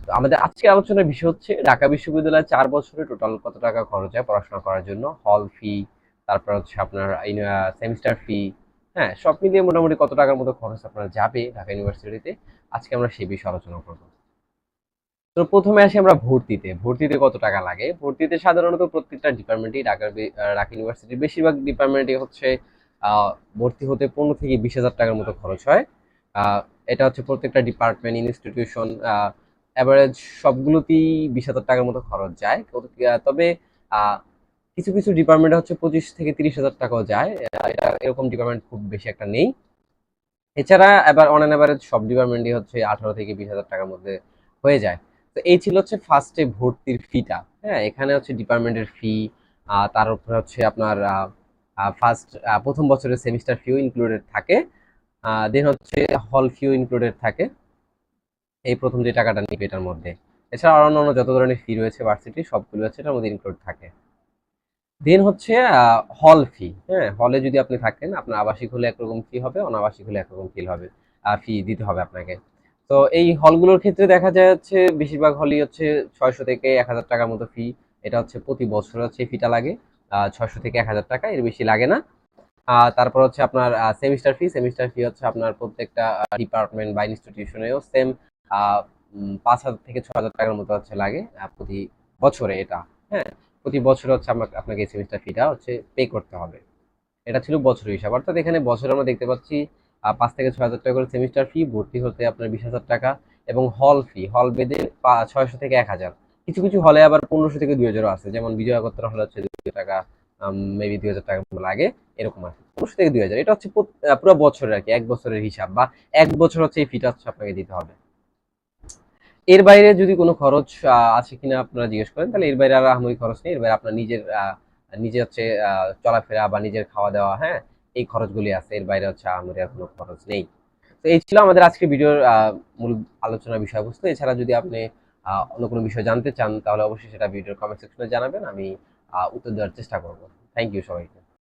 তো আমাদের আজকের আলোচনার বিষয় হচ্ছে ঢাকা বিশ্ববিদ্যালয়ে 4 বছরে টোটাল কত টাকা খরচ হয় পড়াশোনা করার জন্য, হল ফি, তারপর হচ্ছে আপনার সেমিস্টার ফি, হ্যাঁ সব মিলিয়ে মোটামুটি কত টাকার মতো খরচ আপনার যাবে ঢাকা ইউনিভার্সিটিতে। আজকে আমরা সেই বিষয়ে আলোচনা করব। তো প্রথমে আসি আমরা ভর্তিতে কত টাকা লাগে। ভর্তিতে সাধারণত প্রত্যেকটা ডিপার্টমেন্টই ঢাকা ইউনিভার্সিটির বেশিরভাগ ডিপার্টমেন্টে হচ্ছে আহ, ভর্তি হতে 15 থেকে 20 হাজার টাকার মতো খরচ হয়। আহ, এটা হচ্ছে প্রত্যেকটা ডিপার্টমেন্ট ইনস্টিটিউশন অ্যাভারেজ সবগুলোতেই 20 হাজার টাকার মতো খরচ যায়। তবে আহ, কিছু কিছু ডিপার্টমেন্টে হচ্ছে 25 থেকে 30 হাজার টাকাও যায়। এটা এরকম ডিপার্টমেন্ট খুব বেশি একটা নেই। এছাড়া এবার অন অ্যান এভারেজ সব ডিপার্টমেন্টই হচ্ছে 18 থেকে 20 হাজার টাকার মধ্যে হয়ে যায়। তো এই ছিল হচ্ছে ফার্স্টে ভর্তির ফিটা। হ্যাঁ, এখানে হচ্ছে ডিপার্টমেন্টের ফি, তার উপরে হচ্ছে আপনার প্রথম বছরের সেমিস্টার ফিও ইনক্লুডেড থাকে। দেন হচ্ছে হল ফিও ইনক্লুডেড থাকে এই প্রথম যে টাকাটা নিবে এটার মধ্যে। এছাড়া আর অন্যান্য যত ধরনের ফি রয়েছে ভার্সিটি সবগুলো হচ্ছে এটার মধ্যে ইনক্লুড থাকে। দেন হচ্ছে হল ফি। হ্যাঁ, হলে যদি আপনি থাকেন আপনার আবাসিক হলে একরকম ফি হবে, অনাবাসিক হলে একরকম ফি দিতে হবে আপনাকে। তো এই হলগুলোর ক্ষেত্রে দেখা যায় হচ্ছে বেশিরভাগ হলই হচ্ছে 600 থেকে 1000 টাকার মতো ফি। এটা হচ্ছে প্রতি বছর হচ্ছে ফিটা লাগে 600 থেকে 1000 টাকা, এর বেশি লাগে না। তারপর হচ্ছে আপনার সেমিস্টার ফি হচ্ছে আপনার প্রত্যেকটা ডিপার্টমেন্ট বা ইনস্টিটিউশনেও সেম 5,000 থেকে 6,000 টাকার মতো হচ্ছে লাগে প্রতি বছরে এটা। হ্যাঁ, প্রতি বছর হচ্ছে আপনাকে এই সেমিস্টার ফিটা হচ্ছে পে করতে হবে। এটা ছিল বছরের হিসাব, অর্থাৎ এখানে বছরে আমরা দেখতে পাচ্ছি 5 থেকে 6 হাজার টাকা করে সেমিস্টার ফি, ভর্তি হতে আপনার 20,000 টাকা, এবং হল বেঁধে 600 থেকে 1,000। কিছু কিছু হলে আবার 1500 থেকে 2,000 আছে, যেমন বিজয় আগরতলা হলে হচ্ছে 2,000 টাকা, মেবি 2,000 টাকা লাগে, এরকম আর কি। 1500 থেকে 2,000 এটা হচ্ছে পুরো বছরের আর কি, এক বছরের হিসাব, বা এক বছর হচ্ছে এই ফিটা হচ্ছে আপনাকে দিতে হবে। এর বাইরে যদি কোনো খরচ আছে কিনা আপনারা জিজ্ঞেস করেন, তাহলে এর বাইরে আর আহামরি খরচ নেই। এর বাইরে আপনার নিজে হচ্ছে চলাফেরা বা নিজের খাওয়া দাওয়া, হ্যাঁ, এই খরচগুলি আছে। এর বাইরে হচ্ছে আহামরি আর কোনো খরচ নেই। তো এই ছিল আমাদের আজকে ভিডিওর মূল আলোচনার বিষয়বস্তু। এছাড়া যদি আপনি অন্য কোনো বিষয় জানতে চান তাহলে অবশ্যই সেটা ভিডিওর কমেন্ট সেকশনে জানাবেন, আমি উত্তর দেওয়ার চেষ্টা করব। থ্যাংক ইউ সবাইকে।